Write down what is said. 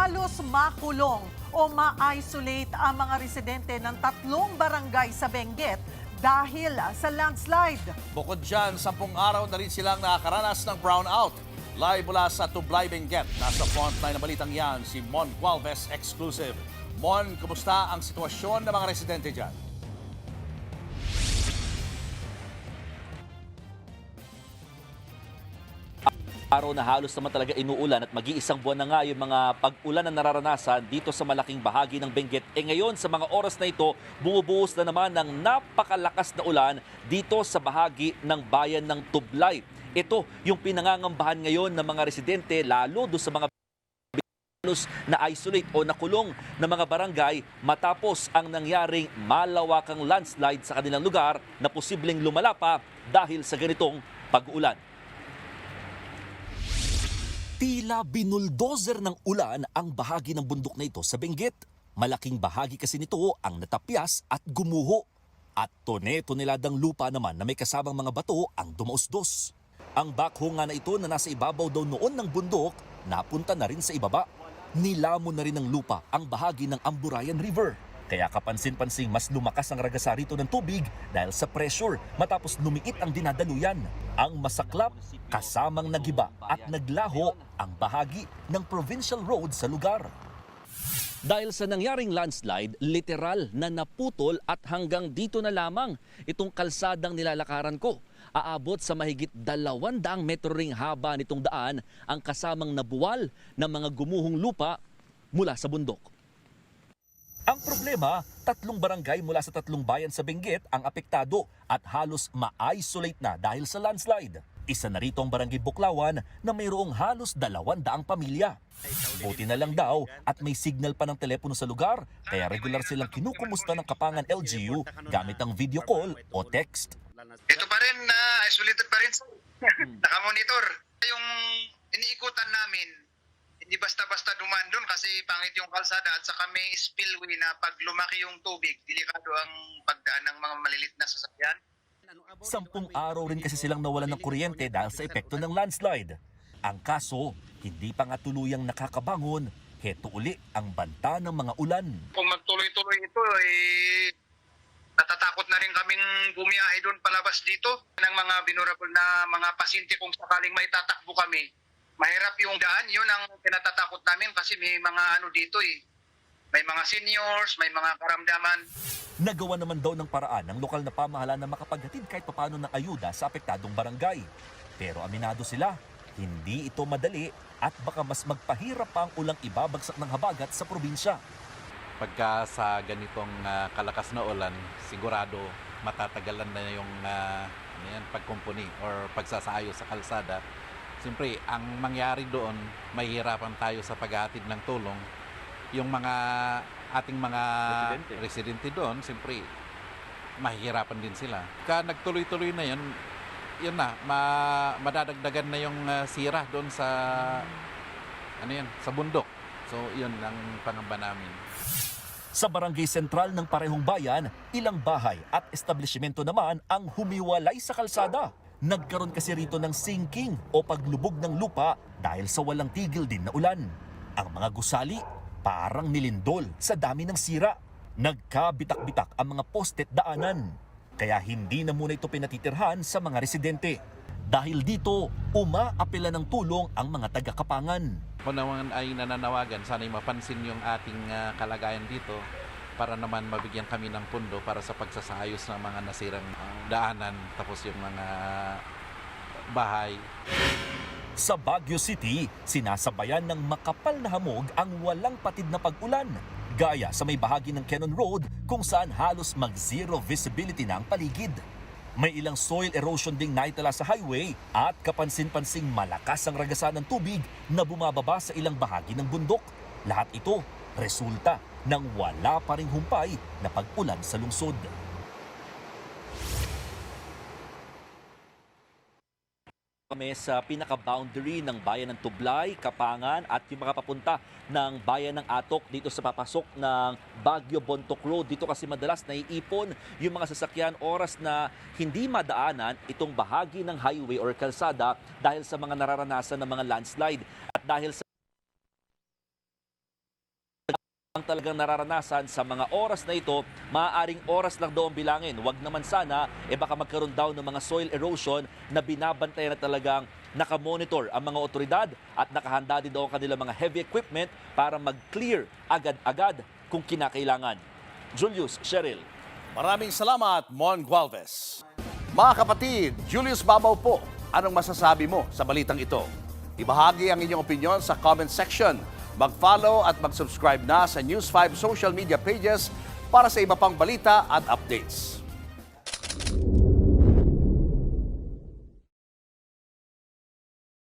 halos makulong o ma-isolate ang mga residente ng 3 barangay sa Benguet dahil sa landslide. Bukod dyan, 10 araw na rin silang nakakaranas ng brownout. Live mula sa Tublay, Benguet. Nasa frontline na balitang yan, si Mon Gualvez Exclusive. Mon, kumusta ang sitwasyon ng mga residente dyan? Araw na halos naman talaga inuulan at mag-iisang buwan na nga yung mga pag-ulan na nararanasan dito sa malaking bahagi ng Benguet. Ngayon sa mga oras na ito, bumubuhos na naman ng napakalakas na ulan dito sa bahagi ng bayan ng Tublay. Ito yung pinangangambahan ngayon ng mga residente lalo do sa mga na isolate o nakulong na mga barangay matapos ang nangyaring malawakang landslide sa kanilang lugar na posibleng lumala pa dahil sa ganitong pag-uulan. Tila binuldozer ng ulan ang bahagi ng bundok na ito sa Benguet. Malaking bahagi kasi nito ang natapyas at gumuho. At tone-toneladang lupa naman na may kasamang mga bato ang dumausdos. Ang backhoe nga na ito na nasa ibabaw daw noon ng bundok, napunta na rin sa ibaba. Nilamon na rin ng lupa ang bahagi ng Amburayan River. Kaya kapansin-pansing mas lumakas ang ragasa rito ng tubig dahil sa pressure matapos lumiit ang dinadaluyan. Ang masaklap, kasamang nagiba at naglaho ang bahagi ng provincial road sa lugar. Dahil sa nangyaring landslide, literal na naputol at hanggang dito na lamang itong kalsadang nilalakaran ko. Aabot sa mahigit 200 metro ring haba nitong daan ang kasamang nabuwal ng mga gumuhong lupa mula sa bundok. Ang problema, 3 barangay mula sa 3 bayan sa Benguet ang apektado at halos ma-isolate na dahil sa landslide. Isa na rito ang barangay Buklawan na mayroong halos 200 pamilya. Buti na lang daw at may signal pa ng telepono sa lugar kaya regular silang kinukumusta ng Kapangan LGU gamit ang video call o text. Ito pa rin, isolated pa rin. Nakamonitor. Yung iniikutan namin, hindi basta-basta dumaan doon kasi pangit yung kalsada at saka may spillway na pag lumaki yung tubig, delikado ang pagdaan ng mga malilit na sasakyan. 10 araw rin kasi silang nawalan ng kuryente dahil sa epekto ng landslide. Ang kaso, hindi pa nga tuluyang nakakabangon, heto uli ang banta ng mga ulan. Kung magtuloy-tuloy ito, natatakot na rin kaming bumiyahe doon palabas dito ng mga vulnerable na mga pasyente kung sakaling may tatakbo kami. Mahirap yung daan, yun ang pinatatakot namin kasi may mga dito May mga seniors, may mga karamdaman. Nagawa naman daw ng paraan ng lokal na pamahalaan na makapaghatid kahit papano ng ayuda sa apektadong barangay. Pero aminado sila, hindi ito madali at baka mas magpahirap pa ang ulang ibabagsak ng habagat sa probinsya. Pagka sa ganitong kalakas na ulan, sigurado matatagalan na yung pagkumpuni or pagsasaayos sa kalsada. Siyempre, ang mangyari doon, mahihirapan tayo sa paghahatid ng tulong. Yung mga ating mga residente doon, siyempre, mahihirapan din sila. Kaya nagtuloy-tuloy na yun na, madadagdagan na yung sira doon sa, sa bundok. So, yun ang pangamba namin. Sa barangay sentral ng parehong bayan, ilang bahay at establishmento naman ang humiwalay sa kalsada. Nagkaroon kasi rito ng sinking o paglubog ng lupa dahil sa walang tigil din na ulan. Ang mga gusali parang nilindol sa dami ng sira. Nagkabitak-bitak ang mga poste at daanan. Kaya hindi na muna ito pinatitirhan sa mga residente. Dahil dito, umaapela ng tulong ang mga taga-Kapangan. Kung naman ay nananawagan, sana'y mapansin yung ating kalagayan dito para naman mabigyan kami ng pundo para sa pagsasaayos ng mga nasirang daanan tapos yung mga bahay. Sa Baguio City, sinasabayan ng makapal na hamog ang walang patid na pag-ulan. Gaya sa may bahagi ng Cannon Road kung saan halos mag-zero visibility na ang paligid. May ilang soil erosion ding naitala sa highway at kapansin-pansing malakas ang ragasan ng tubig na bumababa sa ilang bahagi ng bundok. Lahat ito resulta ng wala pa ring humpay na pag-ulan sa lungsod. Kami sa pinaka-boundary ng bayan ng Tublay, Kapangan at yung mga papunta ng bayan ng Atok dito sa papasok ng Baguio Bontoc Road. Dito kasi madalas naiipon yung mga sasakyan oras na hindi madaanan itong bahagi ng highway or kalsada dahil sa mga nararanasan ng mga landslide at dahil sa ang talagang nararanasan sa mga oras na ito, maaaring oras lang daw ang bilangin. Huwag naman sana, baka magkaroon daw ng mga soil erosion na binabantayan na talagang nakamonitor ang mga otoridad at nakahanda din daw ang kanilang mga heavy equipment para mag-clear agad-agad kung kinakailangan. Julius, Cheryl. Maraming salamat, Mon Gualvez. Mga kapatid, Julius Babaw po, anong masasabi mo sa balitang ito? Ibahagi ang inyong opinion sa comment section. Mag-follow at mag-subscribe na sa News 5 social media pages para sa iba pang balita at updates.